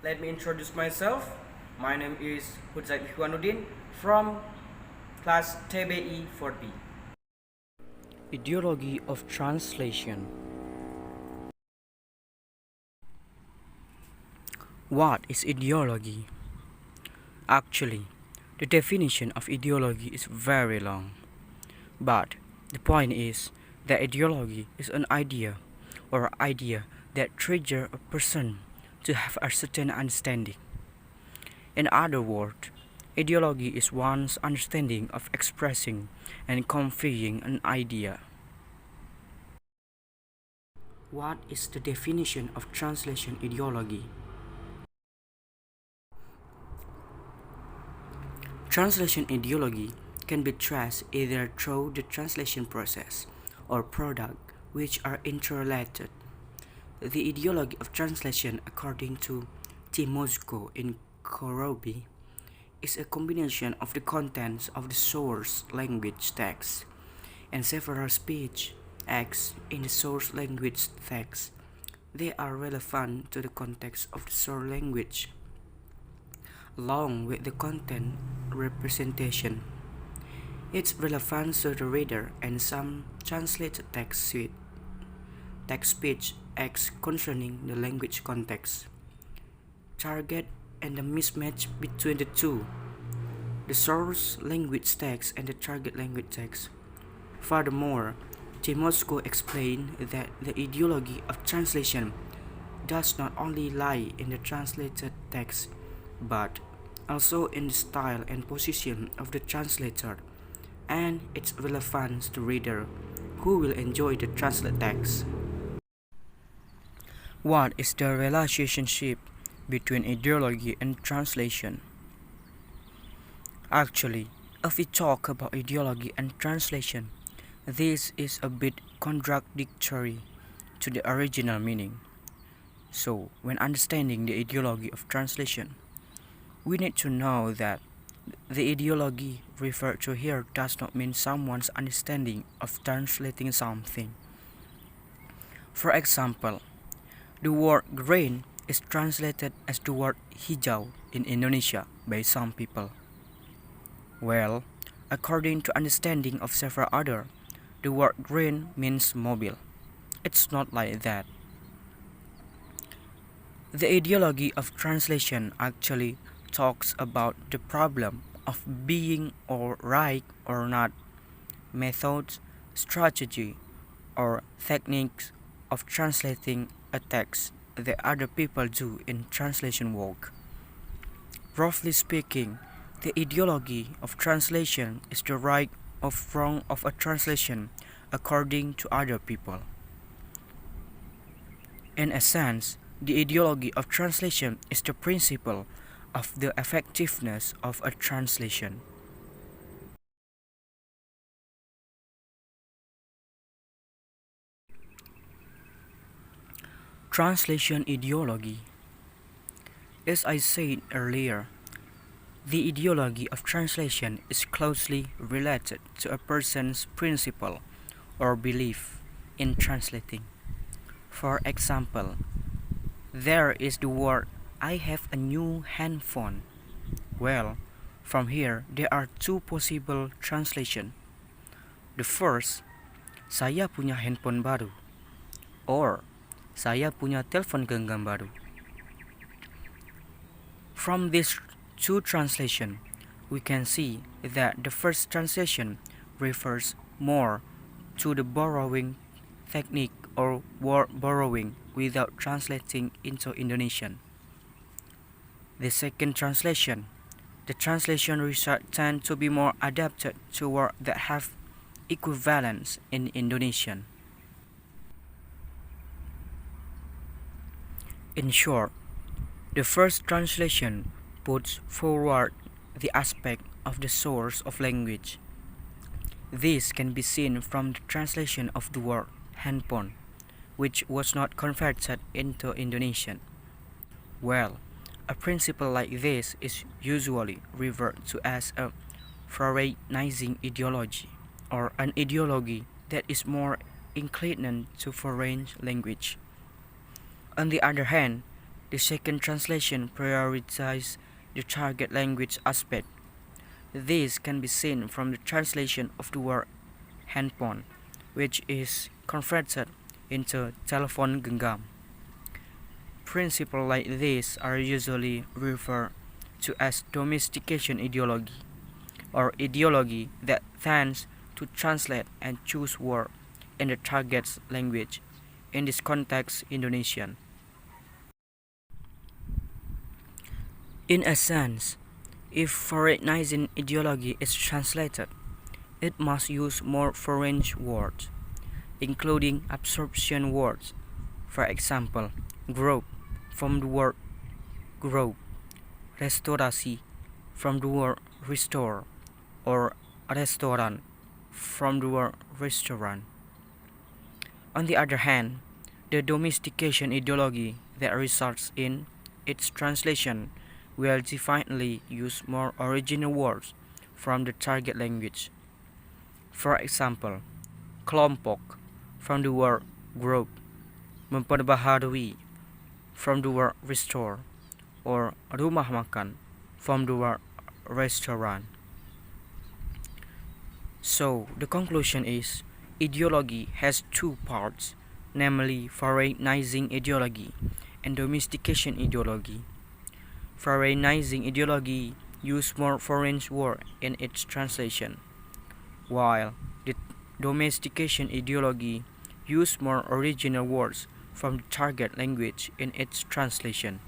Let me introduce myself. My name is Huzaib Ihwanuddin from class TBE 4B. Ideology of translation. What is ideology? Actually, the definition of ideology is very long. But the point is that ideology is an idea or idea that triggers a person to have a certain understanding. In other words, ideology is one's understanding of expressing and conveying an idea. What is the definition of translation ideology? Translation ideology can be traced either through the translation process or product which are interrelated. The ideology of translation, according to Timosco in Korobi, is a combination of the contents of the source language text and several speech acts in the source language text. They are relevant to the context of the source language, along with the content representation. Its relevance to the reader and some translated text speech acts concerning the language context, target, and the mismatch between the two, the source language text and the target language text. Furthermore, Timosco explained that the ideology of translation does not only lie in the translated text, but also in the style and position of the translator and its relevance to reader who will enjoy the translated text. What is the relationship between ideology and translation? Actually, if we talk about ideology and translation, this is a bit contradictory to the original meaning. So, when understanding the ideology of translation, we need to know that the ideology referred to here does not mean someone's understanding of translating something. For example, the word green is translated as the word hijau in Indonesia by some people. Well, according to understanding of several others, the word green means mobile. It's not like that. The ideology of translation actually talks about the problem of being or right or not, methods, strategy, or techniques of translating a text that other people do in translation work. Roughly speaking, the ideology of translation is the right or wrong of a translation according to other people. In a sense, the ideology of translation is the principle of the effectiveness of a translation. Translation ideology. As I said earlier, the ideology of translation is closely related to a person's principle or belief in translating. For example, there is the word I have a new handphone. Well, from here there are two possible translations. The first, saya punya handphone baru, or saya punya telepon genggam baru. From these two translations, we can see that the first translation refers more to the borrowing technique or word borrowing without translating into Indonesian. The second translation, the translation result tend to be more adapted to words that have equivalence in Indonesian. In short, the first translation puts forward the aspect of the source of language. This can be seen from the translation of the word handphone, which was not converted into Indonesian. Well, a principle like this is usually referred to as a Freudianizing ideology, or an ideology that is more inclination to foreign language. On the other hand, the second translation prioritizes the target language aspect. This can be seen from the translation of the word handphone, which is converted into telephone genggam. Principles like this are usually referred to as domestication ideology, or ideology that tends to translate and choose words in the target's language, in this context Indonesian. In a sense, if foreignizing ideology is translated, it must use more foreign words, including absorption words. For example, group from the word group, restorasi from the word restore, or restaurant from the word restaurant. On the other hand, the domestication ideology that results in its translation will definitely use more original words from the target language. For example, kelompok from the word group, memperbaharui from the word restore, or rumah makan from the word restaurant. So, the conclusion is ideology has two parts, namely foreignizing ideology and domestication ideology. Foreignizing ideology uses more foreign words in its translation, while the domestication ideology uses more original words from the target language in its translation.